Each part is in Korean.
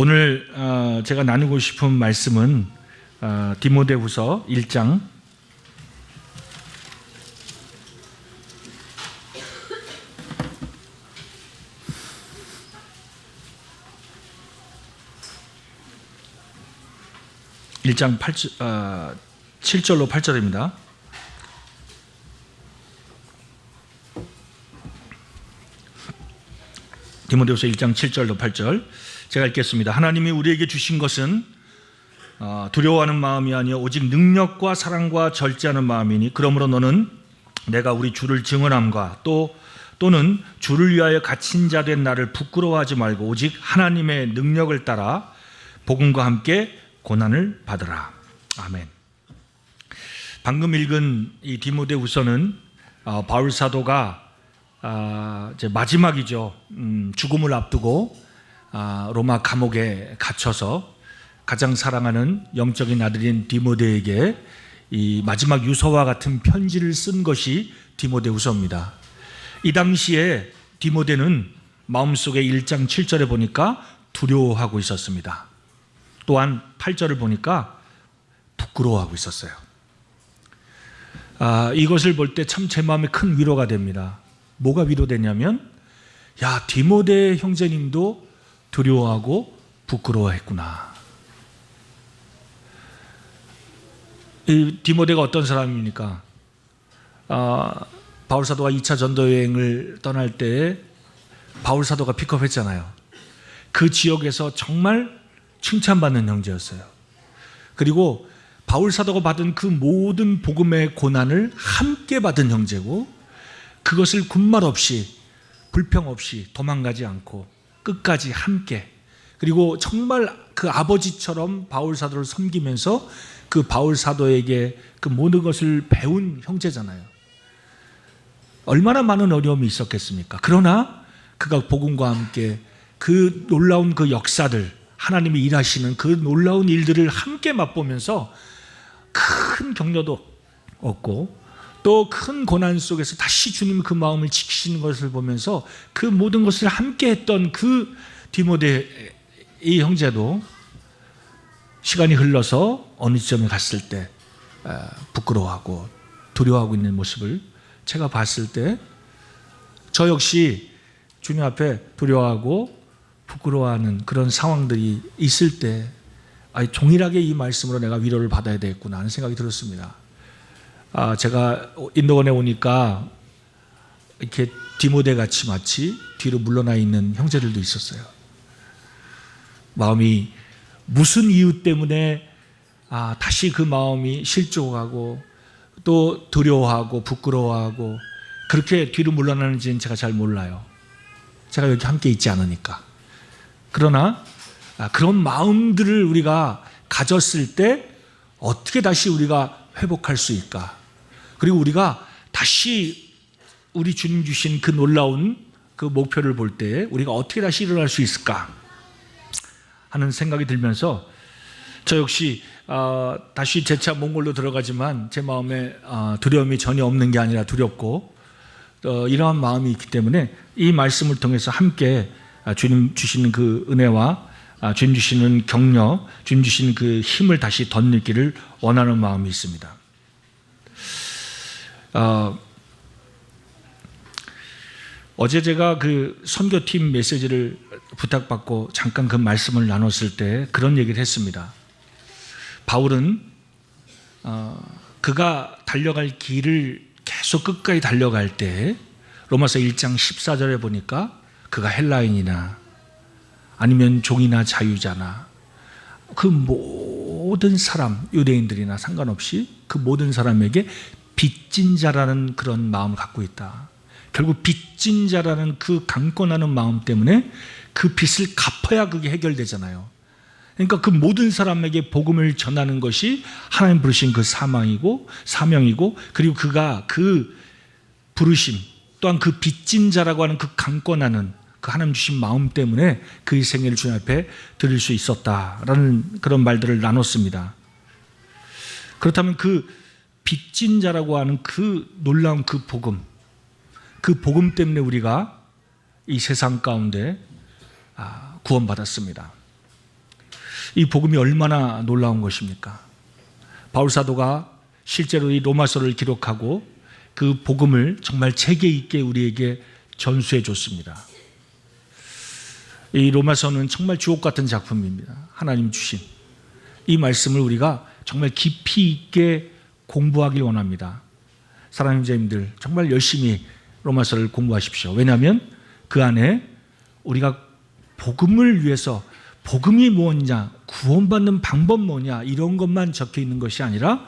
오늘 제가 나누고 싶은 말씀은 디모데후서 1장 7절로 8절입니다. 디모데후서 1장 7절로 8절 제가 읽겠습니다. 하나님이 우리에게 주신 것은 두려워하는 마음이 아니요 오직 능력과 사랑과 절제하는 마음이니 그러므로 너는 내가 우리 주를 증언함과 또는 주를 위하여 갇힌 자 된 나를 부끄러워하지 말고 오직 하나님의 능력을 따라 복음과 함께 고난을 받으라. 아멘. 방금 읽은 이 디모데후서는 바울 사도가 이제 마지막이죠. 죽음을 앞두고 로마 감옥에 갇혀서 가장 사랑하는 영적인 아들인 디모데에게 이 마지막 유서와 같은 편지를 쓴 것이 디모데후서입니다. 이 당시에 디모데는 마음속에 1장 7절에 보니까 두려워하고 있었습니다. 또한 8절을 보니까 부끄러워하고 있었어요. 이것을 볼 때 참 제 마음에 큰 위로가 됩니다. 뭐가 위로되냐면 디모데 형제님도 두려워하고 부끄러워했구나. 이 디모데가 어떤 사람입니까? 바울 사도가 2차 전도 여행을 떠날 때 바울 사도가 픽업했잖아요. 그 지역에서 정말 칭찬받는 형제였어요. 그리고 바울 사도가 받은 그 모든 복음의 고난을 함께 받은 형제고 그것을 군말 없이 불평 없이 도망가지 않고 끝까지 함께, 그리고 정말 그 아버지처럼 바울 사도를 섬기면서 그 바울 사도에게 그 모든 것을 배운 형제잖아요. 얼마나 많은 어려움이 있었겠습니까? 그러나 그가 복음과 함께 그 놀라운 그 역사들, 하나님이 일하시는 그 놀라운 일들을 함께 맛보면서 큰 격려도 얻고 또 큰 고난 속에서 다시 주님이 그 마음을 지키시는 것을 보면서 그 모든 것을 함께 했던 그 디모데 이 형제도 시간이 흘러서 어느 지점에 갔을 때 부끄러워하고 두려워하고 있는 모습을 제가 봤을 때 저 역시 주님 앞에 두려워하고 부끄러워하는 그런 상황들이 있을 때 동일하게 이 말씀으로 내가 위로를 받아야 되겠구나 하는 생각이 들었습니다. 제가 인도원에 오니까 이렇게 디모데 같이 마치 뒤로 물러나 있는 형제들도 있었어요. 마음이 무슨 이유 때문에 다시 그 마음이 실족하고 또 두려워하고 부끄러워하고 그렇게 뒤로 물러나는지는 제가 잘 몰라요. 제가 여기 함께 있지 않으니까. 그러나 그런 마음들을 우리가 가졌을 때 어떻게 다시 우리가 회복할 수 있을까? 그리고 우리가 다시 우리 주님 주신 그 놀라운 그 목표를 볼 때 우리가 어떻게 다시 일어날 수 있을까 하는 생각이 들면서 저 역시 다시 재차 몽골로 들어가지만 제 마음에 두려움이 전혀 없는 게 아니라 두렵고 이러한 마음이 있기 때문에 이 말씀을 통해서 함께 주님 주시는 그 은혜와 주님 주시는 격려, 주님 주시는 그 힘을 다시 덧느끼를 원하는 마음이 있습니다. 어제 제가 그 선교팀 메시지를 부탁받고 잠깐 그 말씀을 나눴을 때 그런 얘기를 했습니다. 바울은 그가 달려갈 길을 계속 끝까지 달려갈 때 로마서 1장 14절에 보니까 그가 헬라인이나 아니면 종이나 자유자나 그 모든 사람, 유대인들이나 상관없이 그 모든 사람에게 빚진 자라는 그런 마음을 갖고 있다. 결국 빚진 자라는 그 강권하는 마음 때문에 그 빚을 갚아야 그게 해결되잖아요. 그러니까 그 모든 사람에게 복음을 전하는 것이 하나님 부르신 그 사명이고 그리고 그가 그 부르심 또한 그 빚진 자라고 하는 그 강권하는 그 하나님 주신 마음 때문에 그 생애를 주님 앞에 드릴 수 있었다라는 그런 말들을 나눴습니다. 그렇다면 그 빚진 자라고 하는 그 놀라운 그 복음 때문에 우리가 이 세상 가운데 구원받았습니다. 이 복음이 얼마나 놀라운 것입니까? 바울 사도가 실제로 이 로마서를 기록하고 그 복음을 정말 체계 있게 우리에게 전수해 줬습니다. 이 로마서는 정말 주옥 같은 작품입니다. 하나님 주신 이 말씀을 우리가 정말 깊이 있게 공부하길 원합니다. 사랑하는 자님들, 정말 열심히 로마서를 공부하십시오. 왜냐하면 그 안에 우리가 복음을 위해서 복음이 뭐냐, 구원받는 방법 뭐냐, 이런 것만 적혀 있는 것이 아니라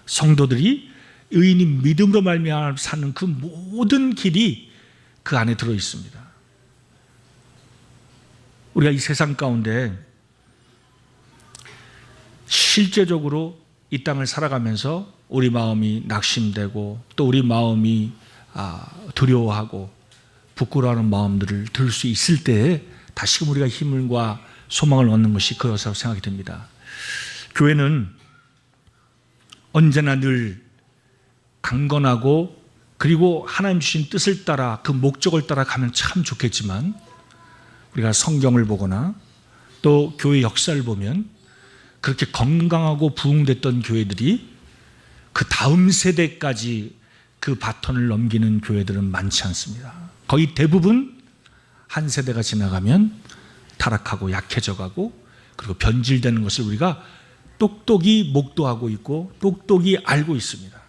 성도들이 의인이 믿음으로 말미암아 사는 그 모든 길이 그 안에 들어 있습니다. 우리가 이 세상 가운데 실제적으로 이 땅을 살아가면서 우리 마음이 낙심되고 또 우리 마음이 두려워하고 부끄러워하는 마음들을 들 수 있을 때에 다시금 우리가 힘과 소망을 얻는 것이 그것이라고 생각이 듭니다. 교회는 언제나 늘 강건하고 그리고 하나님 주신 뜻을 따라 그 목적을 따라 가면 참 좋겠지만 우리가 성경을 보거나 또 교회 역사를 보면 그렇게 건강하고 부흥됐던 교회들이 그 다음 세대까지 그 바톤을 넘기는 교회들은 많지 않습니다. 거의 대부분 한 세대가 지나가면 타락하고 약해져가고 그리고 변질되는 것을 우리가 똑똑히 목도하고 있고 똑똑히 알고 있습니다.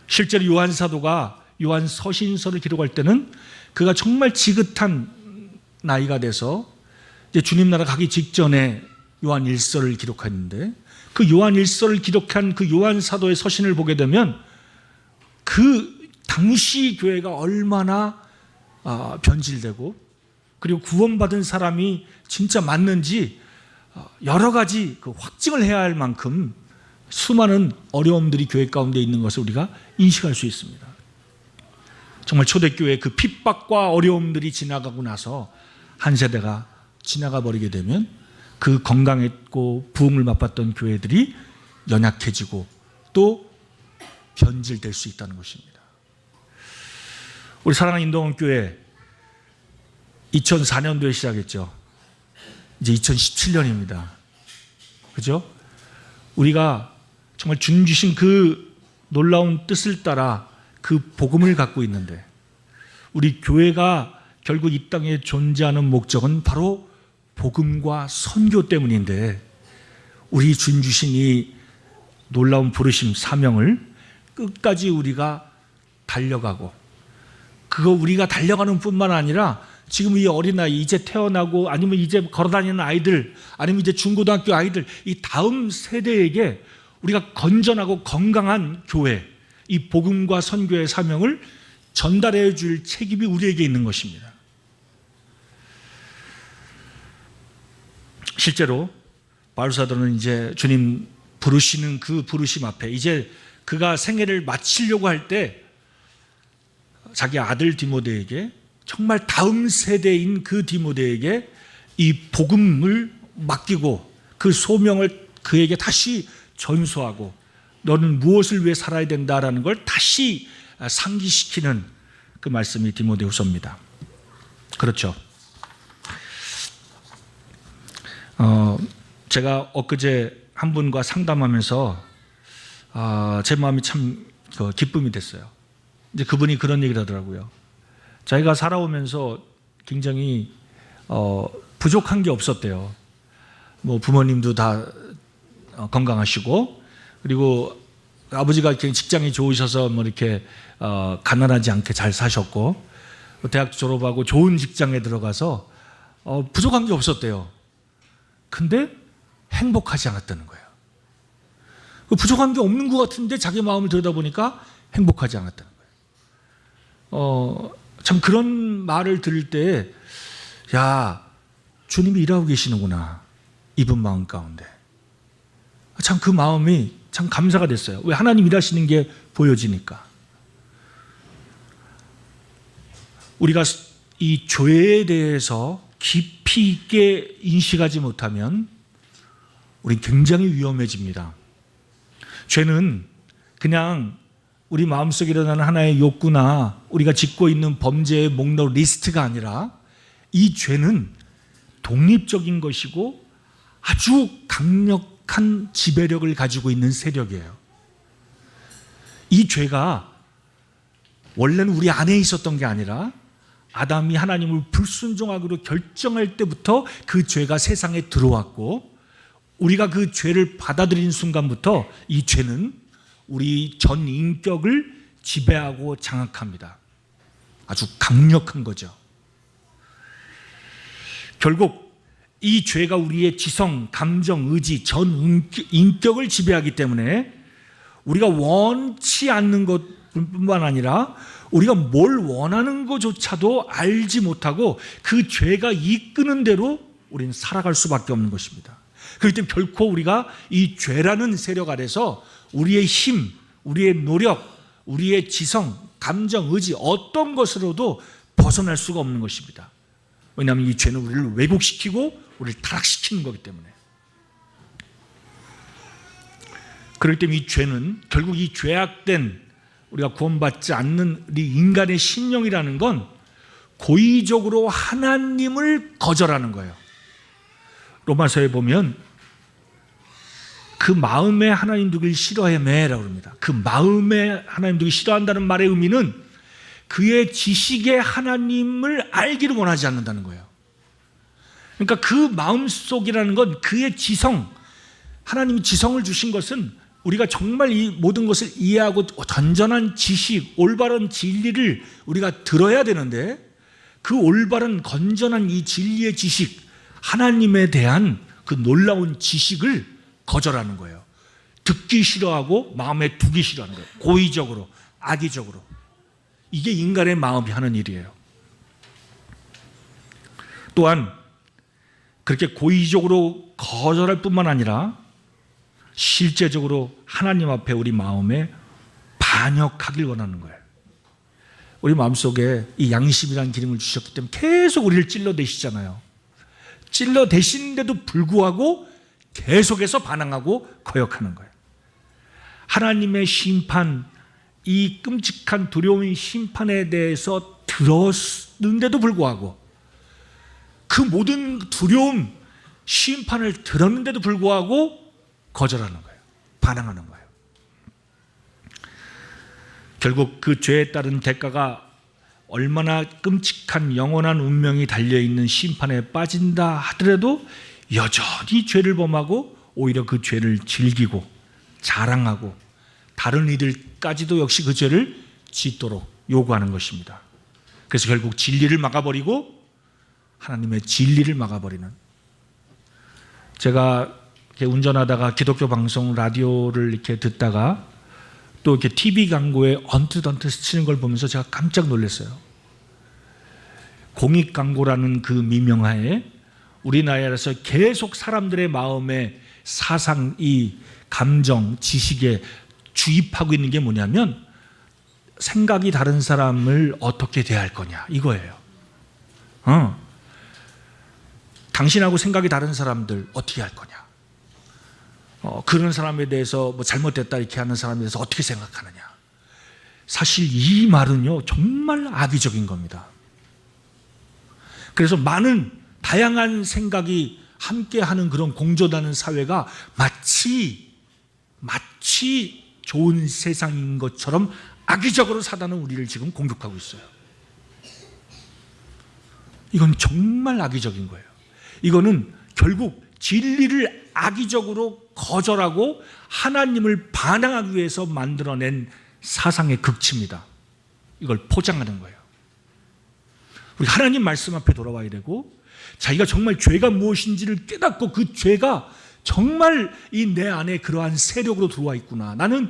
실제로 요한 사도가 요한 서신서를 기록할 때는 그가 정말 지긋한 나이가 돼서 이제 주님 나라 가기 직전에 요한 1서를 기록했는데 그 요한 1서를 기록한 그 요한 사도의 서신을 보게 되면 그 당시 교회가 얼마나 변질되고 그리고 구원받은 사람이 진짜 맞는지 여러 가지 그 확증을 해야 할 만큼 수많은 어려움들이 교회 가운데 있는 것을 우리가 인식할 수 있습니다. 정말 초대교회의 그 핍박과 어려움들이 지나가고 나서 한 세대가 지나가 버리게 되면 그 건강했고 부흥을 맛봤던 교회들이 연약해지고 또 변질될 수 있다는 것입니다. 우리 사랑하는 인도원교회 2004년도에 시작했죠. 이제 2017년입니다. 그죠? 우리가 정말 주님 주신 그 놀라운 뜻을 따라 그 복음을 갖고 있는데 우리 교회가 결국 이 땅에 존재하는 목적은 바로 복음과 선교 때문인데 우리 주님 주신 이 놀라운 부르심 사명을 끝까지 우리가 달려가고 그거 우리가 달려가는 뿐만 아니라 지금 이 어린아이 이제 태어나고 아니면 이제 걸어다니는 아이들 아니면 이제 중고등학교 아이들 이 다음 세대에게 우리가 건전하고 건강한 교회 이 복음과 선교의 사명을 전달해 줄 책임이 우리에게 있는 것입니다. 실제로 바울 사도는 이제 주님 부르시는 그 부르심 앞에 이제 그가 생애를 마치려고 할 때 자기 아들 디모데에게 정말 다음 세대인 그 디모데에게 이 복음을 맡기고 그 소명을 그에게 다시 전수하고 너는 무엇을 위해 살아야 된다라는 걸 다시 상기시키는 그 말씀이 디모데후서입니다. 그렇죠. 제가 엊그제 한 분과 상담하면서 제 마음이 참 기쁨이 됐어요. 이제 그분이 그런 얘기를 하더라고요. 자기가 살아오면서 굉장히 부족한 게 없었대요. 뭐 부모님도 다 건강하시고 그리고 아버지가 이렇게 직장이 좋으셔서 뭐 이렇게 가난하지 않게 잘 사셨고 대학 졸업하고 좋은 직장에 들어가서 부족한 게 없었대요. 근데 행복하지 않았다는 거예요. 부족한 게 없는 것 같은데 자기 마음을 들여다보니까 행복하지 않았다는 거예요. 참 그런 말을 들을 때 야, 주님이 일하고 계시는구나. 이분 마음 가운데. 참 그 마음이 참 감사가 됐어요. 왜? 하나님 일하시는 게 보여지니까. 우리가 이 죄에 대해서 깊이 있게 인식하지 못하면 우리 굉장히 위험해집니다. 죄는 그냥 우리 마음속에 일어나는 하나의 욕구나 우리가 짓고 있는 범죄의 목록 리스트가 아니라 이 죄는 독립적인 것이고 아주 강력한 지배력을 가지고 있는 세력이에요. 이 죄가 원래는 우리 안에 있었던 게 아니라 아담이 하나님을 불순종하기로 결정할 때부터 그 죄가 세상에 들어왔고, 우리가 그 죄를 받아들인 순간부터 이 죄는 우리 전 인격을 지배하고 장악합니다. 아주 강력한 거죠. 결국 이 죄가 우리의 지성, 감정, 의지, 전 인격을 지배하기 때문에 우리가 원치 않는 것뿐만 아니라 우리가 뭘 원하는 것조차도 알지 못하고 그 죄가 이끄는 대로 우리는 살아갈 수밖에 없는 것입니다. 그렇기 때문에 결코 우리가 이 죄라는 세력 아래서 우리의 힘, 우리의 노력, 우리의 지성, 감정, 의지 어떤 것으로도 벗어날 수가 없는 것입니다. 왜냐하면 이 죄는 우리를 왜곡시키고 우리를 타락시키는 거기 때문에. 그렇기 때문에 이 죄는 결국 이 죄악된 우리가 구원받지 않는 우리 인간의 심령이라는 건 고의적으로 하나님을 거절하는 거예요. 로마서에 보면 그 마음에 하나님 두기를 싫어해매라고 합니다. 그 마음에 하나님 두기 싫어한다는 말의 의미는 그의 지식에 하나님을 알기를 원하지 않는다는 거예요. 그러니까 그 마음속이라는 건 그의 지성, 하나님이 지성을 주신 것은 우리가 정말 이 모든 것을 이해하고 전전한 지식, 올바른 진리를 우리가 들어야 되는데, 그 올바른 건전한 이 진리의 지식, 하나님에 대한 그 놀라운 지식을 거절하는 거예요. 듣기 싫어하고 마음에 두기 싫어하는 거예요. 고의적으로, 악의적으로. 이게 인간의 마음이 하는 일이에요. 또한 그렇게 고의적으로 거절할 뿐만 아니라 실제적으로 하나님 앞에 우리 마음에 반역하길 원하는 거예요. 우리 마음속에 이 양심이라는 기름을 주셨기 때문에 계속 우리를 찔러대시잖아요. 찔러대시는데도 불구하고 계속해서 반항하고 거역하는 거예요. 하나님의 심판, 이 끔찍한 두려운 심판에 대해서 들었는데도 불구하고, 그 모든 두려움, 심판을 들었는데도 불구하고 거절하는 거예요. 반항하는 거예요. 결국 그 죄에 따른 대가가 얼마나 끔찍한 영원한 운명이 달려있는 심판에 빠진다 하더라도 여전히 죄를 범하고 오히려 그 죄를 즐기고 자랑하고 다른 이들까지도 역시 그 죄를 짓도록 요구하는 것입니다. 그래서 결국 진리를 막아버리고 하나님의 진리를 막아버리는, 제가 이렇게 운전하다가 기독교 방송 라디오를 이렇게 듣다가 또 이렇게 TV 광고에 언뜻 스치는 걸 보면서 제가 깜짝 놀랐어요. 공익 광고라는 그 미명하에 우리나라에서 계속 사람들의 마음에 사상, 이 감정, 지식에 주입하고 있는 게 뭐냐면 생각이 다른 사람을 어떻게 대할 거냐 이거예요. 당신하고 생각이 다른 사람들 어떻게 할 거냐, 그런 사람에 대해서 뭐 잘못됐다 이렇게 하는 사람에 대해서 어떻게 생각하느냐. 사실 이 말은요 정말 악의적인 겁니다. 그래서 많은 다양한 생각이 함께하는 그런 공존하는 사회가 마치 좋은 세상인 것처럼 악의적으로 사단은 우리를 지금 공격하고 있어요. 이건 정말 악의적인 거예요. 이거는 결국 진리를 악의적으로 거절하고 하나님을 반항하기 위해서 만들어낸 사상의 극치입니다. 이걸 포장하는 거예요. 우리 하나님 말씀 앞에 돌아와야 되고, 자기가 정말 죄가 무엇인지를 깨닫고 그 죄가 정말 이 내 안에 그러한 세력으로 들어와 있구나, 나는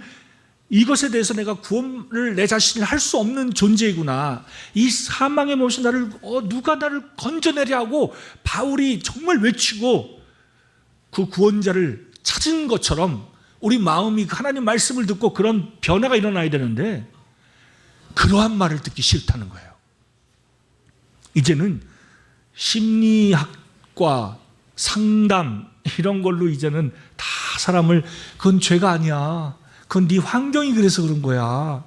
이것에 대해서 내가 구원을 내 자신을 할 수 없는 존재이구나, 이 사망의 몸에서 나를 누가 나를 건져내려 하고 바울이 정말 외치고 그 구원자를 찾은 것처럼 우리 마음이 하나님 말씀을 듣고 그런 변화가 일어나야 되는데 그러한 말을 듣기 싫다는 거예요. 이제는 심리학과 상담 이런 걸로 이제는 다 사람을, 그건 죄가 아니야, 그건 네 환경이 그래서 그런 거야,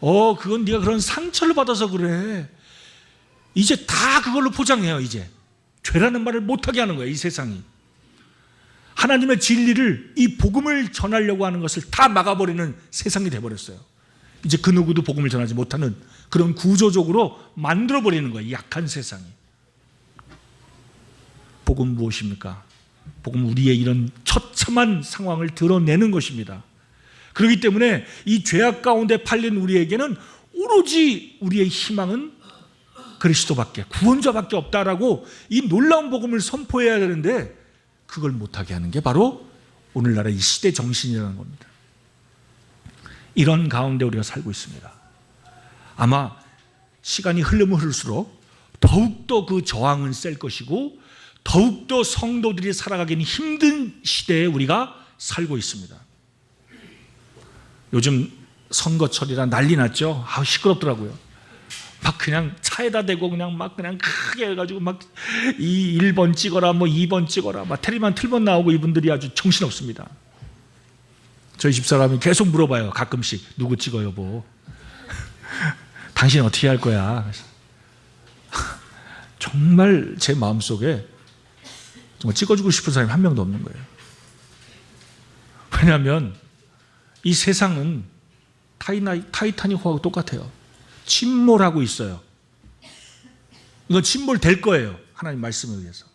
그건 네가 그런 상처를 받아서 그래, 이제 다 그걸로 포장해요. 이제 죄라는 말을 못하게 하는 거예요, 이 세상이. 하나님의 진리를, 이 복음을 전하려고 하는 것을 다 막아버리는 세상이 되어버렸어요. 이제 그 누구도 복음을 전하지 못하는 그런 구조적으로 만들어버리는 거예요. 약한 세상이. 복음 무엇입니까? 복음 우리의 이런 처참한 상황을 드러내는 것입니다. 그렇기 때문에 이 죄악 가운데 팔린 우리에게는 오로지 우리의 희망은 그리스도밖에, 구원자밖에 없다라고 이 놀라운 복음을 선포해야 되는데 그걸 못하게 하는 게 바로 오늘날의 이 시대 정신이라는 겁니다. 이런 가운데 우리가 살고 있습니다. 아마 시간이 흐르면 흐를수록 더욱더 그 저항은 셀 것이고 더욱더 성도들이 살아가기는 힘든 시대에 우리가 살고 있습니다. 요즘 선거철이라 난리 났죠. 시끄럽더라고요. 막 그냥 차에다 대고 그냥 크게 해가지고 막 이 1번 찍어라 뭐 2번 찍어라 막 테레비만 틀면 나오고 이분들이 아주 정신없습니다. 저희 집사람이 계속 물어봐요. 가끔씩 누구 찍어요 뭐. 당신 어떻게 할 거야. 정말 제 마음속에 정말 찍어주고 싶은 사람이 한 명도 없는 거예요. 왜냐하면 이 세상은 타이타닉호하고 똑같아요. 침몰하고 있어요. 이건 침몰될 거예요. 하나님 말씀에 의해서.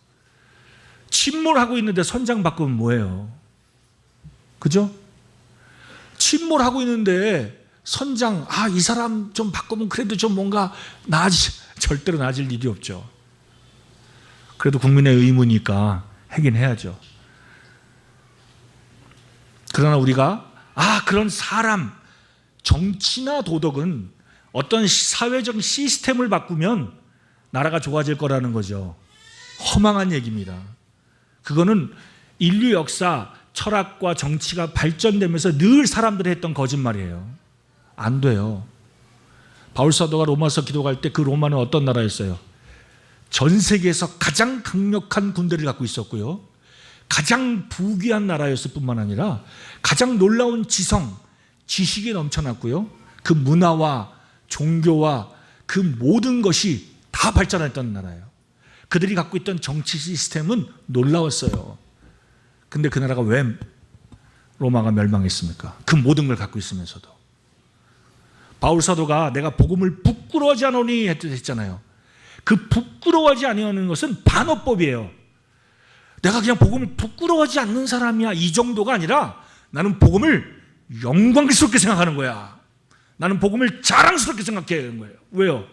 침몰하고 있는데 선장 바꾸면 뭐예요? 그죠? 침몰하고 있는데 선장, 이 사람 좀 바꾸면 그래도 좀 뭔가 절대로 나아질 일이 없죠. 그래도 국민의 의무니까 하긴 해야죠. 그러나 우리가 그런 사람, 정치나 도덕은 어떤 사회적 시스템을 바꾸면 나라가 좋아질 거라는 거죠. 허망한 얘기입니다. 그거는 인류 역사, 철학과 정치가 발전되면서 늘 사람들이 했던 거짓말이에요. 안 돼요. 바울 사도가 로마서 기도할 때 그 로마는 어떤 나라였어요? 전 세계에서 가장 강력한 군대를 갖고 있었고요. 가장 부귀한 나라였을 뿐만 아니라 가장 놀라운 지성, 지식이 넘쳐났고요. 그 문화와 종교와 그 모든 것이 다 발전했던 나라예요. 그들이 갖고 있던 정치 시스템은 놀라웠어요. 근데 그 나라가 왜 로마가 멸망했습니까? 그 모든 걸 갖고 있으면서도. 바울 사도가 내가 복음을 부끄러워하지 않으니 했잖아요. 그 부끄러워하지 아니하는 것은 반어법이에요. 내가 그냥 복음을 부끄러워하지 않는 사람이야 이 정도가 아니라 나는 복음을 영광스럽게 생각하는 거야. 나는 복음을 자랑스럽게 생각하는 거예요. 왜요?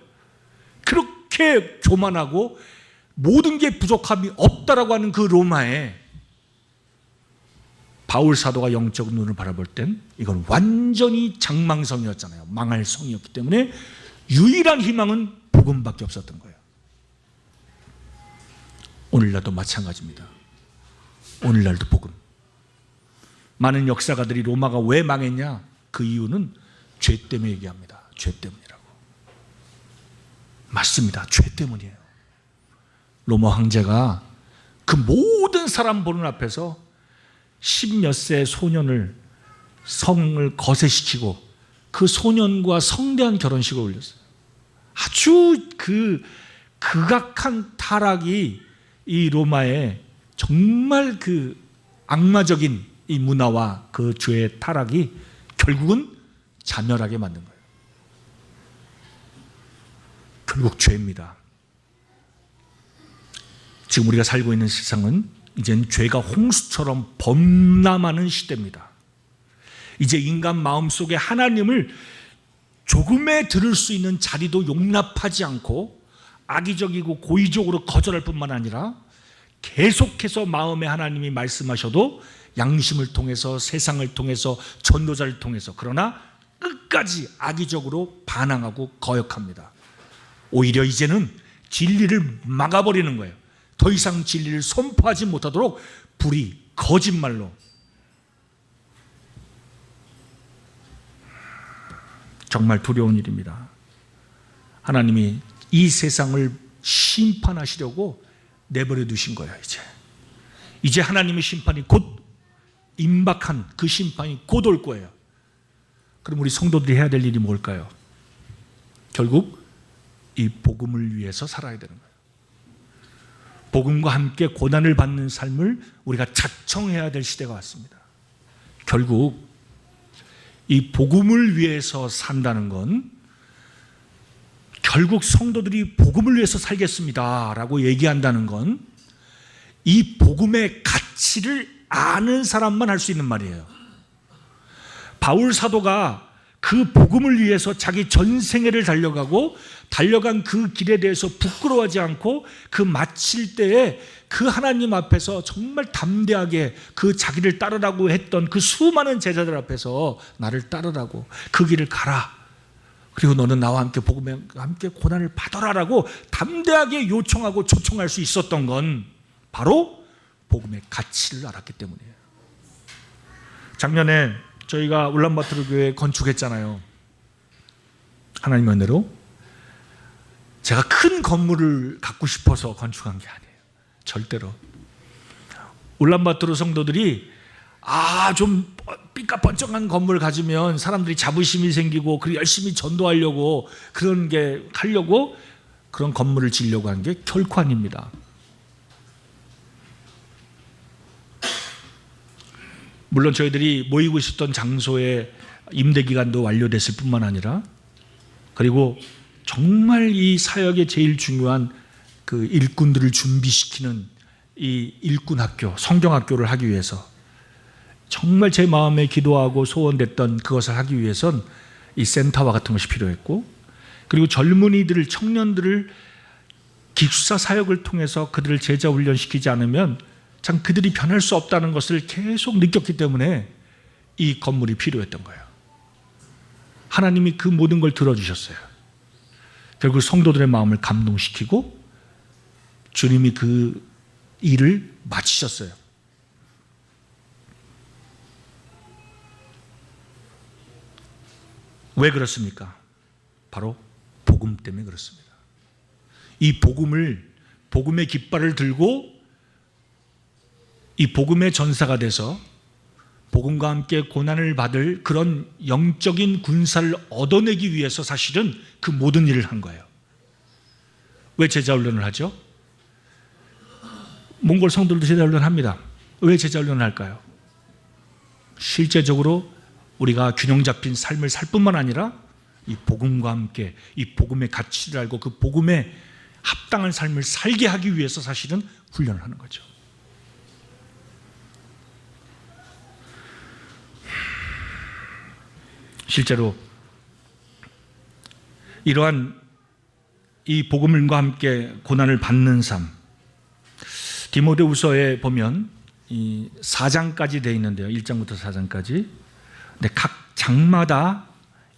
그렇게 교만하고 모든 게 부족함이 없다라고 하는 그 로마에 바울 사도가 영적 눈을 바라볼 땐 이건 완전히 장망성이었잖아요. 망할 성이었기 때문에 유일한 희망은 복음밖에 없었던 거예요. 오늘날도 마찬가지입니다. 오늘날도 복음. 많은 역사가들이 로마가 왜 망했냐? 그 이유는 죄 때문에 얘기합니다. 죄 때문이라고. 맞습니다. 죄 때문이에요. 로마 황제가 그 모든 사람 보는 앞에서 10몇 세 소년을 성을 거세시키고 그 소년과 성대한 결혼식을 올렸어요. 아주 그 극악한 타락이 이 로마의 정말 그 악마적인 이 문화와 그 죄의 타락이 결국은 자멸하게 만든 거예요. 결국 죄입니다. 지금 우리가 살고 있는 세상은 이제는 죄가 홍수처럼 범람하는 시대입니다. 이제 인간 마음속에 하나님을 조금에 들을 수 있는 자리도 용납하지 않고 악의적이고 고의적으로 거절할 뿐만 아니라 계속해서 마음에 하나님이 말씀하셔도 양심을 통해서 세상을 통해서 전도자를 통해서 그러나 끝까지 악의적으로 반항하고 거역합니다. 오히려 이제는 진리를 막아버리는 거예요. 더 이상 진리를 선포하지 못하도록 불의, 거짓말로 정말 두려운 일입니다. 하나님이 이 세상을 심판하시려고 내버려 두신 거예요. 이제 하나님의 심판이 곧 임박한 그 심판이 곧 올 거예요. 그럼 우리 성도들이 해야 될 일이 뭘까요? 결국 이 복음을 위해서 살아야 되는 거예요. 복음과 함께 고난을 받는 삶을 우리가 자청해야 될 시대가 왔습니다. 결국 이 복음을 위해서 산다는 건 결국 성도들이 복음을 위해서 살겠습니다 라고 얘기한다는 건 이 복음의 가치를 아는 사람만 할 수 있는 말이에요. 바울 사도가 그 복음을 위해서 자기 전생애를 달려간 그 길에 대해서 부끄러워하지 않고 그 마칠 때에 그 하나님 앞에서 정말 담대하게 그 자기를 따르라고 했던 그 수많은 제자들 앞에서 나를 따르라고, 그 길을 가라, 그리고 너는 나와 함께 복음에 함께 고난을 받아라라고 담대하게 요청하고 초청할 수 있었던 건 바로 복음의 가치를 알았기 때문이에요. 작년에 저희가 울란바토르 교회 건축했잖아요. 하나님의 은혜로 제가 큰 건물을 갖고 싶어서 건축한 게 아니에요. 절대로. 울란바토르 성도들이 좀 삐까번쩍한 건물을 가지면 사람들이 자부심이 생기고 그리고 열심히 전도하려고 그런 게 하려고 그런 건물을 지으려고 한 게 결코 아닙니다. 물론 저희들이 모이고 있었던 장소의 임대 기간도 완료됐을 뿐만 아니라, 그리고 정말 이 사역의 제일 중요한 그 일꾼들을 준비시키는 이 일꾼학교, 성경학교를 하기 위해서 정말 제 마음에 기도하고 소원됐던 그것을 하기 위해선 이 센터와 같은 것이 필요했고, 그리고 젊은이들을, 청년들을 기숙사 사역을 통해서 그들을 제자 훈련시키지 않으면 참 그들이 변할 수 없다는 것을 계속 느꼈기 때문에 이 건물이 필요했던 거예요. 하나님이 그 모든 걸 들어주셨어요. 결국 성도들의 마음을 감동시키고 주님이 그 일을 마치셨어요. 왜 그렇습니까? 바로 복음 때문에 그렇습니다. 이 복음의 깃발을 들고 이 복음의 전사가 돼서 복음과 함께 고난을 받을 그런 영적인 군사를 얻어내기 위해서 사실은 그 모든 일을 한 거예요. 왜 제자훈련을 하죠? 몽골 성도들도 제자훈련을 합니다. 왜 제자훈련을 할까요? 실제적으로 우리가 균형 잡힌 삶을 살 뿐만 아니라 이 복음과 함께 이 복음의 가치를 알고 그 복음에 합당한 삶을 살게 하기 위해서 사실은 훈련을 하는 거죠. 실제로 이러한 이 복음과 함께 고난을 받는 삶, 디모데후서에 보면 이 4장까지 되어 있는데요. 1장부터 4장까지. 근데 각 장마다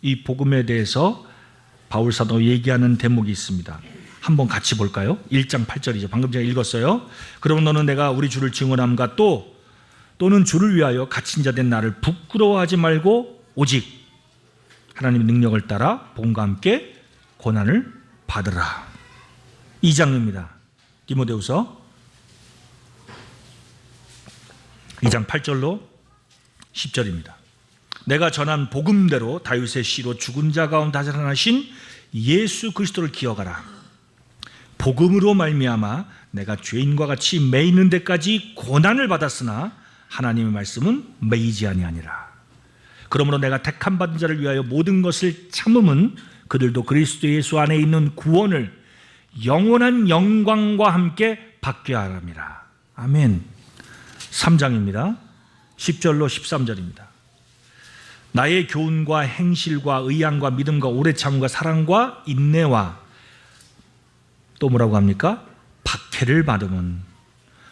이 복음에 대해서 바울 사도 얘기하는 대목이 있습니다. 한번 같이 볼까요? 1장 8절이죠. 방금 제가 읽었어요. 그러면 너는 내가 우리 주를 증언함과 또는 주를 위하여 갇힌 자 된 나를 부끄러워하지 말고 오직 하나님의 능력을 따라 복음과 함께 고난을 받으라. 2장입니다. 디모데후서 2장 8절로 10절입니다. 내가 전한 복음대로 다윗의 씨로 죽은 자 가운데 살아나신 예수 그리스도를 기억하라. 복음으로 말미암아 내가 죄인과 같이 매이는 데까지 고난을 받았으나 하나님의 말씀은 매이지 아니하니라. 그러므로 내가 택함 받은 자를 위하여 모든 것을 참음은 그들도 그리스도 예수 안에 있는 구원을 영원한 영광과 함께 받게 하랍니다. 아멘. 3장입니다. 10절로 13절입니다. 나의 교훈과 행실과 의향과 믿음과 오래 참음과 사랑과 인내와 또 뭐라고 합니까? 박해를 받음은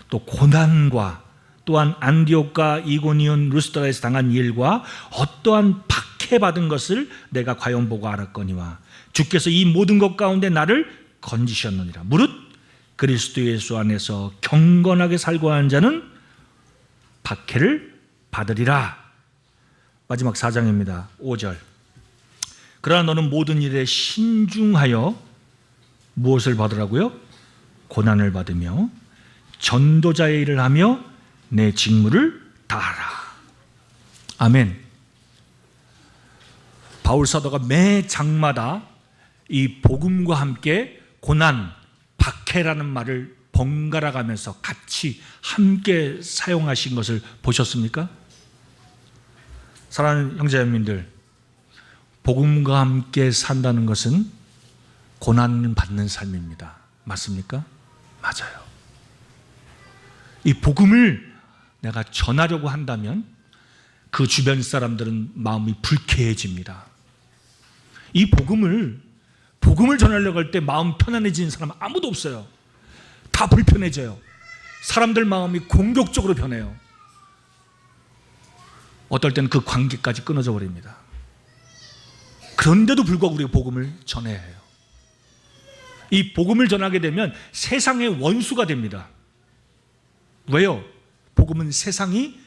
또 고난과 또한 안디옥과 이고니온 루스드라에서 당한 일과 어떠한 박해받은 것을 내가 과연 보고 알았거니와 주께서 이 모든 것 가운데 나를 건지셨느니라. 무릇 그리스도 예수 안에서 경건하게 살고 하는 자는 박해를 받으리라. 마지막 4장입니다. 5절. 그러나 너는 모든 일에 신중하여 무엇을 받으라고요? 고난을 받으며 전도자의 일을 하며 내 직무를 다하라. 아멘. 바울 사도가 매 장마다 이 복음과 함께 고난, 박해라는 말을 번갈아 가면서 같이 함께 사용하신 것을 보셨습니까? 사랑하는 형제자매님들, 복음과 함께 산다는 것은 고난 받는 삶입니다. 맞습니까? 맞아요. 이 복음을 내가 전하려고 한다면 그 주변 사람들은 마음이 불쾌해집니다. 이 복음을 전하려고 할 때 마음 편안해지는 사람은 아무도 없어요. 다 불편해져요. 사람들 마음이 공격적으로 변해요. 어떨 때는 그 관계까지 끊어져 버립니다. 그런데도 불구하고 우리가 복음을 전해야 해요. 이 복음을 전하게 되면 세상의 원수가 됩니다. 왜요? 복음은 세상이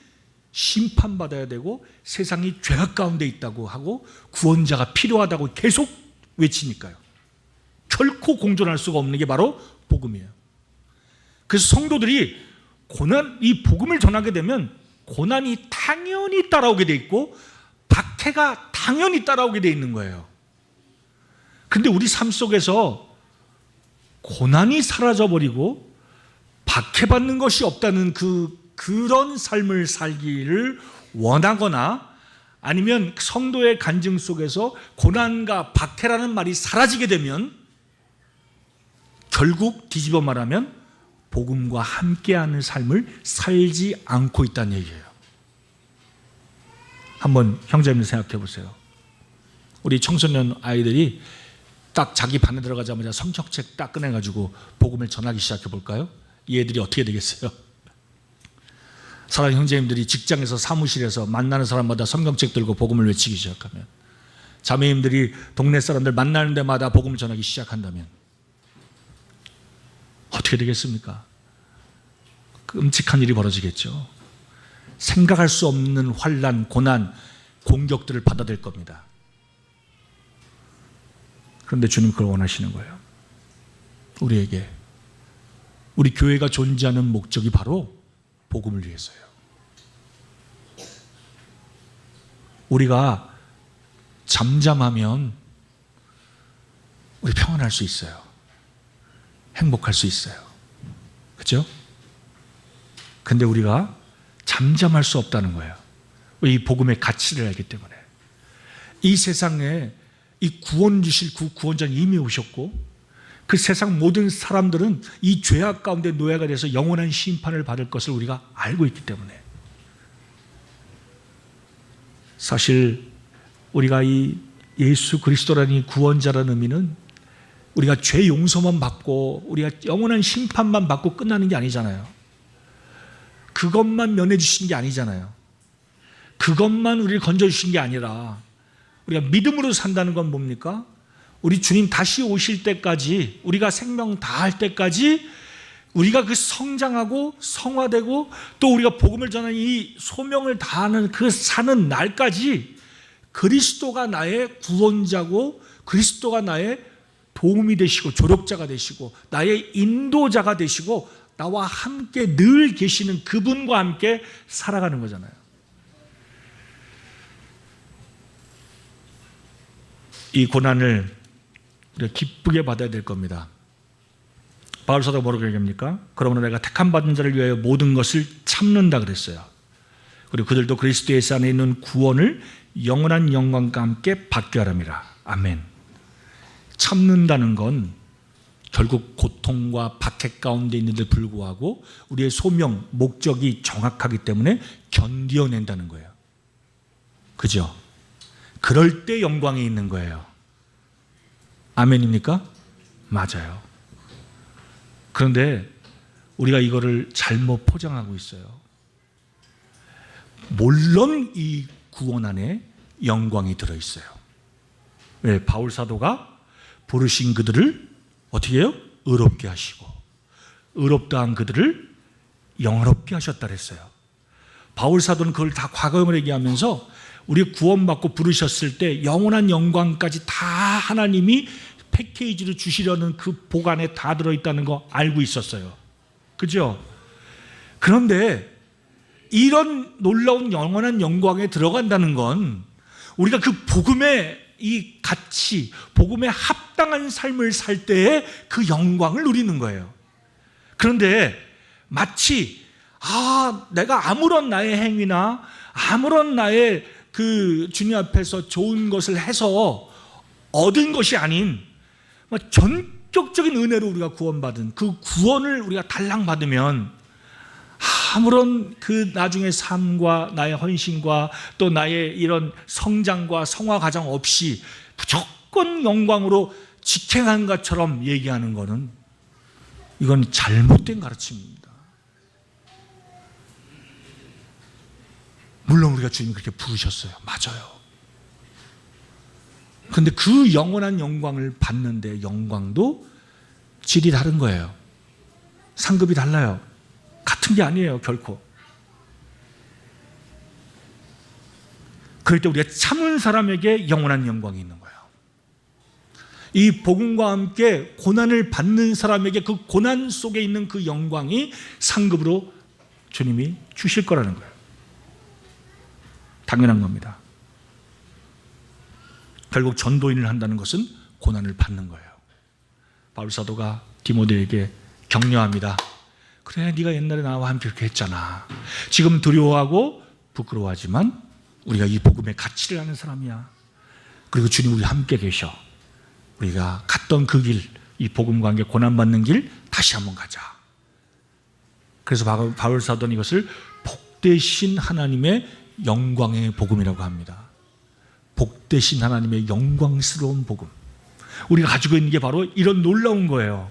심판받아야 되고 세상이 죄악 가운데 있다고 하고 구원자가 필요하다고 계속 외치니까요. 결코 공존할 수가 없는 게 바로 복음이에요. 그래서 성도들이 이 복음을 전하게 되면 고난이 당연히 따라오게 돼 있고 박해가 당연히 따라오게 돼 있는 거예요. 근데 우리 삶 속에서 고난이 사라져버리고 박해받는 것이 없다는 그런 삶을 살기를 원하거나 아니면 성도의 간증 속에서 고난과 박해라는 말이 사라지게 되면 결국 뒤집어 말하면 복음과 함께하는 삶을 살지 않고 있다는 얘기예요. 한번 형제님 생각해 보세요. 우리 청소년 아이들이 딱 자기 반에 들어가자마자 성경책 딱 꺼내가지고 복음을 전하기 시작해 볼까요? 이 애들이 어떻게 되겠어요? 사랑하는 형제님들이 직장에서 사무실에서 만나는 사람마다 성경책 들고 복음을 외치기 시작하면, 자매님들이 동네 사람들 만나는 데마다 복음을 전하기 시작한다면 어떻게 되겠습니까? 끔찍한 일이 벌어지겠죠. 생각할 수 없는 환난, 고난, 공격들을 받아들 겁니다. 그런데 주님 그걸 원하시는 거예요. 우리에게. 우리 교회가 존재하는 목적이 바로 복음을 위해서예요. 우리가 잠잠하면 우리 평안할 수 있어요. 행복할 수 있어요. 그렇죠? 근데 우리가 잠잠할 수 없다는 거예요. 이 복음의 가치를 알기 때문에. 이 세상에 이 구원 주실 그 구원자는 이미 오셨고 그 세상 모든 사람들은 이 죄악 가운데 노예가 돼서 영원한 심판을 받을 것을 우리가 알고 있기 때문에, 사실 우리가 이 예수 그리스도라는 이 구원자라는 의미는 우리가 죄 용서만 받고 우리가 영원한 심판만 받고 끝나는 게 아니잖아요. 그것만 면해 주신 게 아니잖아요. 그것만 우리를 건져주신 게 아니라 우리가 믿음으로 산다는 건 뭡니까? 우리 주님 다시 오실 때까지, 우리가 생명 다할 때까지 우리가 그 성장하고 성화되고 또 우리가 복음을 전하는 이 소명을 다하는 그 사는 날까지 그리스도가 나의 구원자고 그리스도가 나의 도움이 되시고 조력자가 되시고 나의 인도자가 되시고 나와 함께 늘 계시는 그분과 함께 살아가는 거잖아요. 이 고난을 우리가 기쁘게 받아야 될 겁니다. 바울 사도가 뭐라고 얘기합니까? 그러므로 내가 택함 받은 자를 위하여 모든 것을 참는다 그랬어요. 그리고 그들도 그리스도 예수 안에 있는 구원을 영원한 영광과 함께 받게 하랍니다. 아멘. 참는다는 건 결국 고통과 박해 가운데 있는데 불구하고 우리의 소명, 목적이 정확하기 때문에 견뎌낸다는 거예요. 그죠? 그럴 때 영광이 있는 거예요. 아멘입니까? 맞아요. 그런데 우리가 이거를 잘못 포장하고 있어요. 물론 이 구원 안에 영광이 들어있어요. 왜? 바울 사도가 부르신 그들을 어떻게 해요? 의롭게 하시고 의롭다 한 그들을 영화롭게 하셨다 그랬어요. 바울 사도는 그걸 다 과거형을 얘기하면서 우리 구원받고 부르셨을 때 영원한 영광까지 다 하나님이 패키지로 주시려는 그 복 안에 다 들어있다는 거 알고 있었어요. 그죠? 그런데 이런 놀라운 영원한 영광에 들어간다는 건 우리가 그 복음의 이 가치, 복음에 합당한 삶을 살 때의 그 영광을 누리는 거예요. 그런데 마치 내가 아무런 나의 행위나 아무런 나의 그 주님 앞에서 좋은 것을 해서 얻은 것이 아닌 전격적인 은혜로 우리가 구원받은 그 구원을 우리가 달랑 받으면 아무런 그 나중의 삶과 나의 헌신과 또 나의 이런 성장과 성화 과정 없이 무조건 영광으로 직행한 것처럼 얘기하는 것은 이건 잘못된 가르침입니다. 물론 우리가 주님 그렇게 부르셨어요. 맞아요. 그런데 그 영원한 영광을 받는데 영광도 질이 다른 거예요. 상급이 달라요. 같은 게 아니에요, 결코. 그럴 때 우리가 참은 사람에게 영원한 영광이 있는 거예요. 이 복음과 함께 고난을 받는 사람에게 그 고난 속에 있는 그 영광이 상급으로 주님이 주실 거라는 거예요. 당연한 겁니다. 결국 전도인을 한다는 것은 고난을 받는 거예요. 바울 사도가 디모데에게 격려합니다. 그래, 네가 옛날에 나와 함께 그렇게 했잖아. 지금 두려워하고 부끄러워하지만 우리가 이 복음의 가치를 아는 사람이야. 그리고 주님 우리 함께 계셔. 우리가 갔던 그 길, 이 복음과 함께 고난받는 길 다시 한번 가자. 그래서 바울 사도는 이것을 복되신 하나님의 영광의 복음이라고 합니다. 복되신 하나님의 영광스러운 복음. 우리가 가지고 있는 게 바로 이런 놀라운 거예요.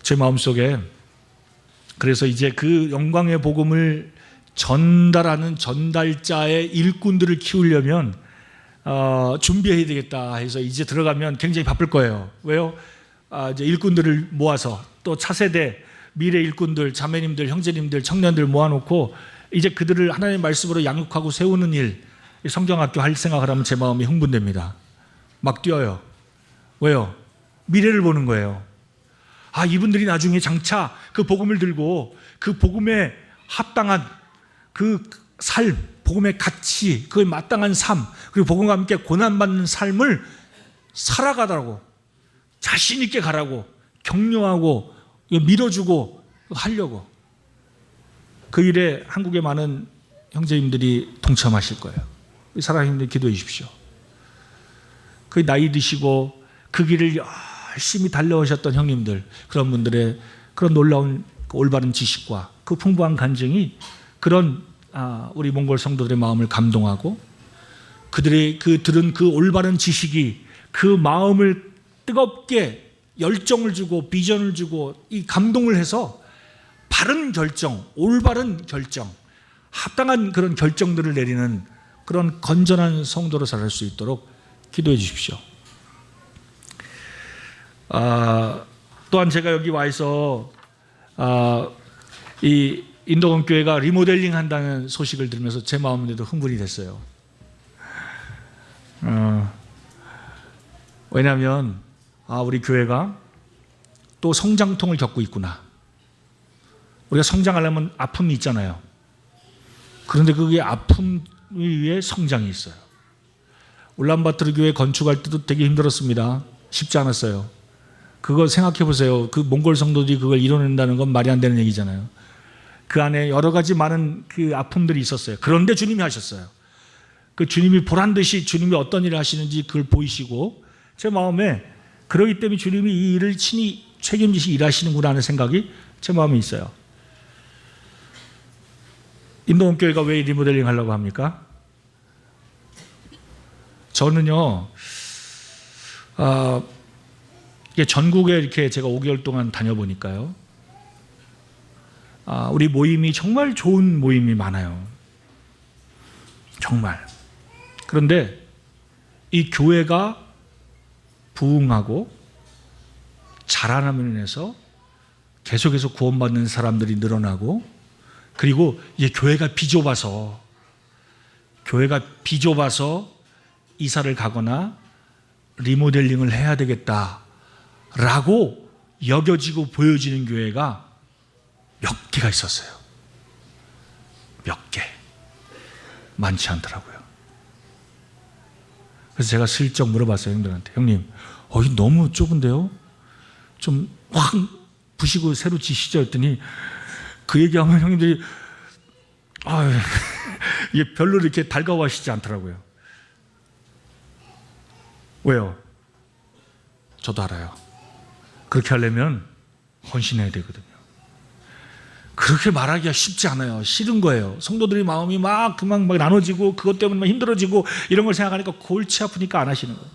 제 마음속에 그래서 이제 그 영광의 복음을 전달하는 전달자의 일꾼들을 키우려면 준비해야 되겠다 해서 이제 들어가면 굉장히 바쁠 거예요. 왜요? 이제 일꾼들을 모아서 또 차세대 미래 일꾼들, 자매님들, 형제님들, 청년들 모아놓고 이제 그들을 하나님의 말씀으로 양육하고 세우는 일, 성경학교 할 생각을 하면 제 마음이 흥분됩니다. 막 뛰어요. 왜요? 미래를 보는 거예요. 이분들이 나중에 장차 그 복음을 들고 그 복음에 합당한 그 삶, 복음의 가치, 그에 마땅한 삶, 그리고 복음과 함께 고난받는 삶을 살아가라고, 자신 있게 가라고, 격려하고 밀어주고 하려고. 그 일에 한국의 많은 형제님들이 동참하실 거예요. 사랑하는 기도해 주십시오. 그 나이 드시고 그 길을 열심히 달려오셨던 형님들, 그런 분들의 그런 놀라운 올바른 지식과 그 풍부한 간증이 그런 우리 몽골 성도들의 마음을 감동하고 그들의 들은 그 올바른 지식이 그 마음을 뜨겁게 열정을 주고 비전을 주고 이 감동을 해서 바른 결정, 올바른 결정, 합당한 그런 결정들을 내리는 그런 건전한 성도로 살아갈 수 있도록 기도해 주십시오. 또한 제가 여기 와 있어 이 인도건 교회가 리모델링 한다는 소식을 들으면서 제 마음에도 흥분이 됐어요. 왜냐하면 우리 교회가 또 성장통을 겪고 있구나. 우리가 성장하려면 아픔이 있잖아요. 그런데 그게 아픔 위에 성장이 있어요. 울란바토르 교회 건축할 때도 되게 힘들었습니다. 쉽지 않았어요. 그거 생각해 보세요. 그 몽골 성도들이 그걸 이뤄낸다는 건 말이 안 되는 얘기잖아요. 그 안에 여러 가지 많은 그 아픔들이 있었어요. 그런데 주님이 하셨어요. 그 주님이 보란 듯이 주님이 어떤 일을 하시는지 그걸 보이시고 제 마음에 그러기 때문에 주님이 이 일을 친히 책임지시 일하시는구나 하는 생각이 제 마음에 있어요. 인도원 교회가 왜 리모델링 하려고 합니까? 저는요, 전국에 이렇게 제가 5개월 동안 다녀보니까요, 우리 모임이 정말 좋은 모임이 많아요. 정말. 그런데 이 교회가 부흥하고 자라남으로 인해서 계속해서 구원받는 사람들이 늘어나고, 그리고 이제 교회가 비좁아서 이사를 가거나 리모델링을 해야 되겠다라고 여겨지고 보여지는 교회가 몇 개가 있었어요. 몇 개. 많지 않더라고요. 그래서 제가 슬쩍 물어봤어요, 형들한테. 형님, 이거 너무 좁은데요? 좀 확 부시고 새로 지시죠 했더니 그 얘기하면 형님들이 이게 별로 이렇게 달가워하시지 않더라고요. 왜요? 저도 알아요. 그렇게 하려면 헌신해야 되거든요. 그렇게 말하기가 쉽지 않아요. 싫은 거예요. 성도들이 마음이 막 나눠지고 그것 때문에 막 힘들어지고 이런 걸 생각하니까 골치 아프니까 안 하시는 거예요.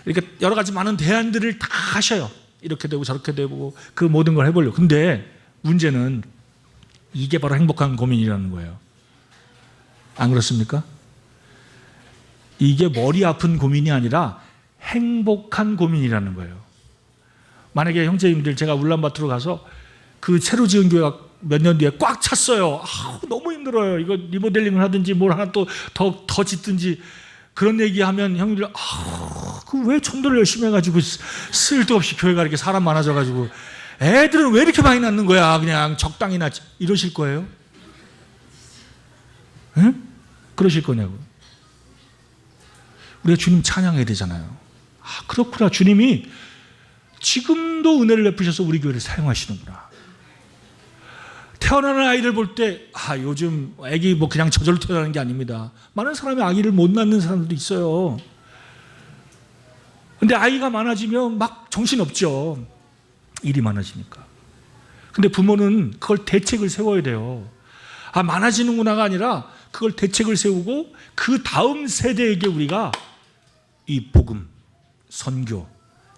그러니까 여러 가지 많은 대안들을 다 하셔요. 이렇게 되고 저렇게 되고 그 모든 걸 해보려고. 근데 문제는 이게 바로 행복한 고민이라는 거예요. 안 그렇습니까? 이게 머리 아픈 고민이 아니라 행복한 고민이라는 거예요. 만약에 형제님들 제가 울란바토르 가서 그 새로 지은 교회가 몇 년 뒤에 꽉 찼어요. 너무 힘들어요. 이거 리모델링을 하든지 뭘 하나 또 더 짓든지 그런 얘기하면 형님들 그 왜 전도를 열심히 해가지고 쓸데없이 교회가 이렇게 사람 많아져가지고 애들은 왜 이렇게 많이 낳는 거야. 그냥 적당히 낳지. 이러실 거예요? 응? 그러실 거냐고. 우리가 주님 찬양해야 되잖아요. 그렇구나. 주님이 지금도 은혜를 베푸셔서 우리 교회를 사용하시는구나. 태어나는 아이를 볼 때 요즘 아기 그냥 저절로 태어나는 게 아닙니다. 많은 사람이 아기를 못 낳는 사람들도 있어요. 근데 아이가 많아지면 막 정신없죠. 일이 많아지니까. 근데 부모는 그걸 대책을 세워야 돼요. 많아지는구나가 아니라 그걸 대책을 세우고 그 다음 세대에게 우리가 이 복음, 선교,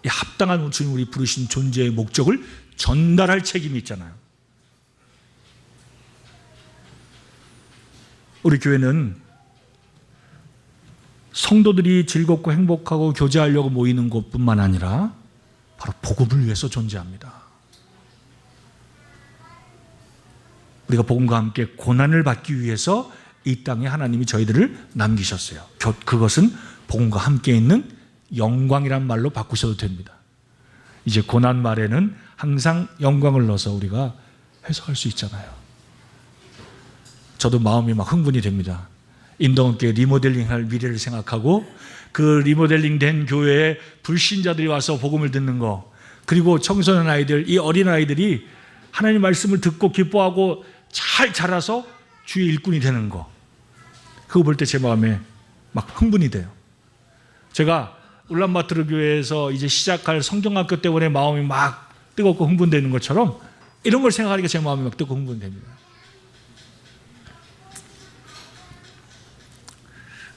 이 합당한 주님 우리 부르신 존재의 목적을 전달할 책임이 있잖아요. 우리 교회는 성도들이 즐겁고 행복하고 교제하려고 모이는 곳뿐만 아니라 바로 복음을 위해서 존재합니다. 우리가 복음과 함께 고난을 받기 위해서 이 땅에 하나님이 저희들을 남기셨어요. 그것은 복음과 함께 있는 영광이란 말로 바꾸셔도 됩니다. 이제 고난 말에는 항상 영광을 넣어서 우리가 해석할 수 있잖아요. 저도 마음이 막 흥분이 됩니다. 인도원교회 리모델링할 미래를 생각하고 그 리모델링 된 교회에 불신자들이 와서 복음을 듣는 거, 그리고 청소년 아이들, 이 어린 아이들이 하나님 말씀을 듣고 기뻐하고 잘 자라서 주의 일꾼이 되는 거, 그거 볼 때 제 마음에 막 흥분이 돼요. 제가 울란바토르 교회에서 이제 시작할 성경학교 때문에 마음이 막 뜨겁고 흥분되는 것처럼 이런 걸 생각하니까 제 마음이 막 뜨겁고 흥분됩니다.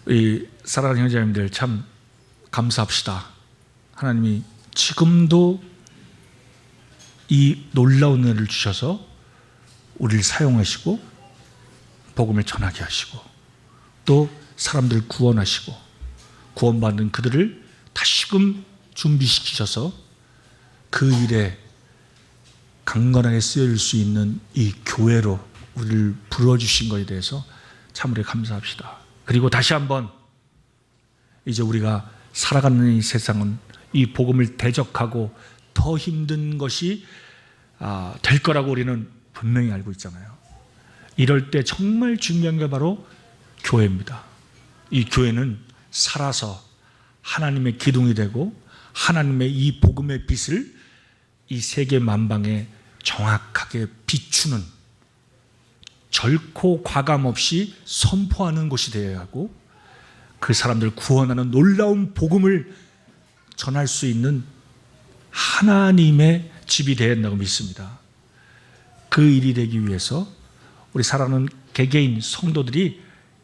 이 사랑하는 형제님들 참 감사합시다. 하나님이 지금도 이 놀라운 은혜를 주셔서 우리를 사용하시고 복음을 전하게 하시고 또 사람들을 구원하시고 구원받는 그들을 다시금 준비시키셔서 그 일에 강건하게 쓰여질 수 있는 이 교회로 우리를 불러주신 것에 대해서 참 우리 감사합시다. 그리고 다시 한번 이제 우리가 살아가는 이 세상은 이 복음을 대적하고 더 힘든 것이 될 거라고 우리는 분명히 알고 있잖아요. 이럴 때 정말 중요한 게 바로 교회입니다. 이 교회는 살아서 하나님의 기둥이 되고 하나님의 이 복음의 빛을 이 세계 만방에 정확하게 비추는, 결코 과감 없이 선포하는 곳이 되어야 하고 그 사람들을 구원하는 놀라운 복음을 전할 수 있는 하나님의 집이 되어야 한다고 믿습니다. 그 일이 되기 위해서 우리 사랑하는 개개인 성도들이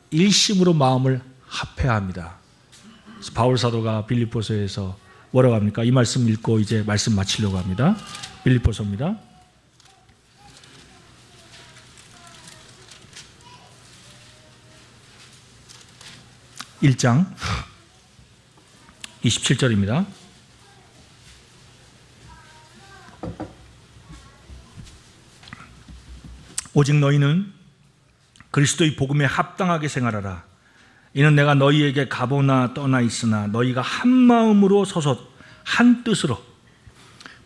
일심으로 마음을 합해야 합니다. 바울 사도가 빌립보서에서 뭐라고 합니까? 이 말씀 읽고 이제 말씀 마치려고 합니다. 빌립보서입니다. 1장 27절입니다. 오직 너희는 그리스도의 복음에 합당하게 생활하라. 이는 내가 너희에게 가보나 떠나 있으나 너희가 한 마음으로 서서 한 뜻으로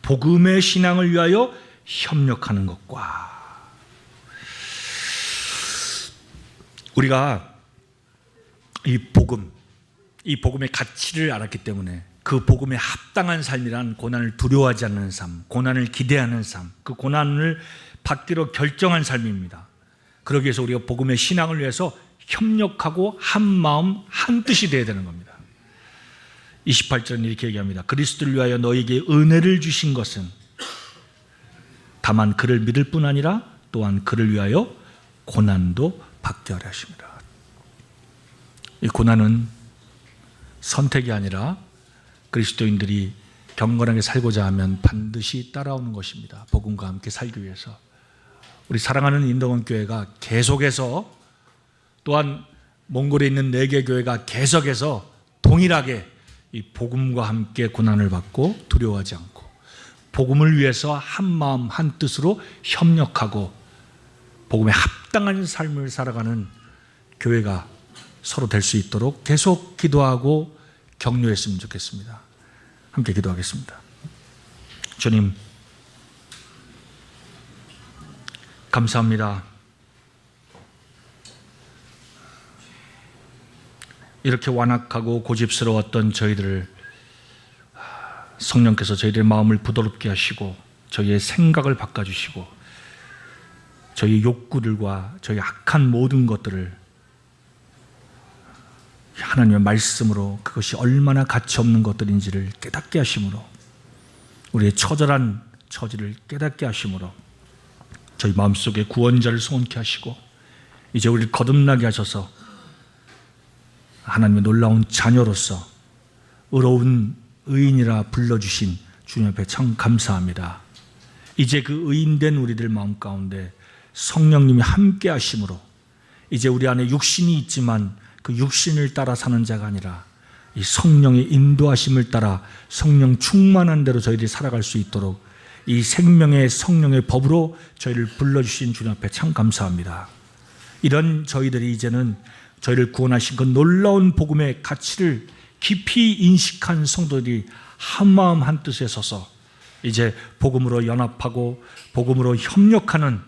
복음의 신앙을 위하여 협력하는 것과, 우리가 이 복음의 가치를 알았기 때문에 그 복음에 합당한 삶이란 고난을 두려워하지 않는 삶, 고난을 기대하는 삶, 그 고난을 받기로 결정한 삶입니다. 그러기 위해서 우리가 복음의 신앙을 위해서 협력하고 한 마음 한 뜻이 되어야 되는 겁니다. 28절은 이렇게 얘기합니다. 그리스도를 위하여 너에게 은혜를 주신 것은 다만 그를 믿을 뿐 아니라 또한 그를 위하여 고난도 받게 하려 하십니다. 이 고난은 선택이 아니라 그리스도인들이 경건하게 살고자 하면 반드시 따라오는 것입니다. 복음과 함께 살기 위해서. 우리 사랑하는 인도원 교회가 계속해서, 또한 몽골에 있는 4개 교회가 계속해서 동일하게 이 복음과 함께 고난을 받고 두려워하지 않고 복음을 위해서 한 마음 한 뜻으로 협력하고 복음에 합당한 삶을 살아가는 교회가 서로 될 수 있도록 계속 기도하고 격려했으면 좋겠습니다. 함께 기도하겠습니다. 주님, 감사합니다. 이렇게 완악하고 고집스러웠던 저희들을 성령께서 저희들의 마음을 부드럽게 하시고 저희의 생각을 바꿔주시고 저희의 욕구들과 저희의 악한 모든 것들을 하나님의 말씀으로 그것이 얼마나 가치 없는 것들인지를 깨닫게 하심으로, 우리의 처절한 처지를 깨닫게 하심으로 저희 마음속에 구원자를 소원케 하시고 이제 우리를 거듭나게 하셔서 하나님의 놀라운 자녀로서 의로운 의인이라 불러주신 주님 앞에 참 감사합니다. 이제 그 의인된 우리들 마음 가운데 성령님이 함께 하심으로 이제 우리 안에 육신이 있지만 그 육신을 따라 사는 자가 아니라 이 성령의 인도하심을 따라 성령 충만한 대로 저희들이 살아갈 수 있도록 이 생명의 성령의 법으로 저희를 불러주신 주님 앞에 참 감사합니다. 이런 저희들이 이제는 저희를 구원하신 그 놀라운 복음의 가치를 깊이 인식한 성도들이 한마음 한뜻에 서서 이제 복음으로 연합하고 복음으로 협력하는,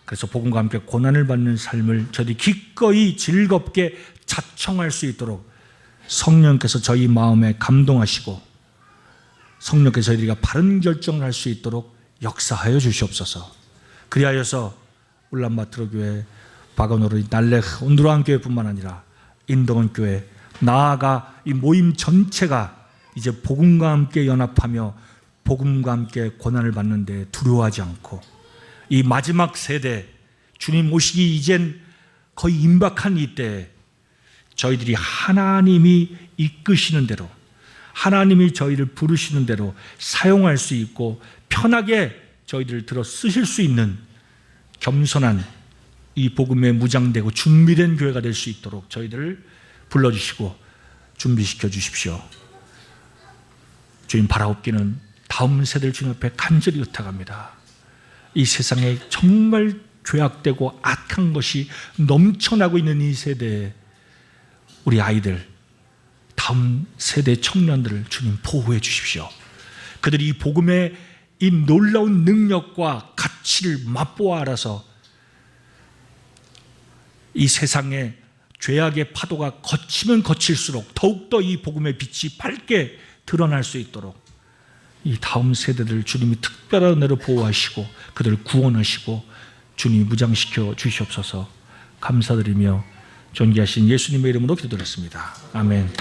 그래서 복음과 함께 고난을 받는 삶을 저희들이 기꺼이 즐겁게 자청할 수 있도록 성령께서 저희 마음에 감동하시고 성령께서 저희가 바른 결정을 할 수 있도록 역사하여 주시옵소서. 그리하여서 울란바토르 교회, 바가노르 날레흐 온두라한 교회뿐만 아니라 인도원 교회, 나아가 이 모임 전체가 이제 복음과 함께 연합하며 복음과 함께 고난을 받는데 두려워하지 않고 이 마지막 세대, 주님 오시기 이젠 거의 임박한 이때에 저희들이 하나님이 이끄시는 대로, 하나님이 저희를 부르시는 대로 사용할 수 있고 편하게 저희들을 들어 쓰실 수 있는 겸손한 이 복음에 무장되고 준비된 교회가 될 수 있도록 저희들을 불러주시고 준비시켜 주십시오. 주님, 바라옵기는 다음 세대를 주님 앞에 간절히 의탁합니다. 이 세상에 정말 죄악되고 악한 것이 넘쳐나고 있는 이 세대에 우리 아이들, 다음 세대 청년들을 주님 보호해 주십시오. 그들이 이 복음의 이 놀라운 능력과 가치를 맛보아 알아서 이 세상에 죄악의 파도가 거치면 거칠수록 더욱더 이 복음의 빛이 밝게 드러날 수 있도록 이 다음 세대들 주님이 특별한 은혜로 보호하시고 그들을 구원하시고 주님이 무장시켜 주시옵소서. 감사드리며 존귀하신 예수님의 이름으로 기도드렸습니다. 아멘.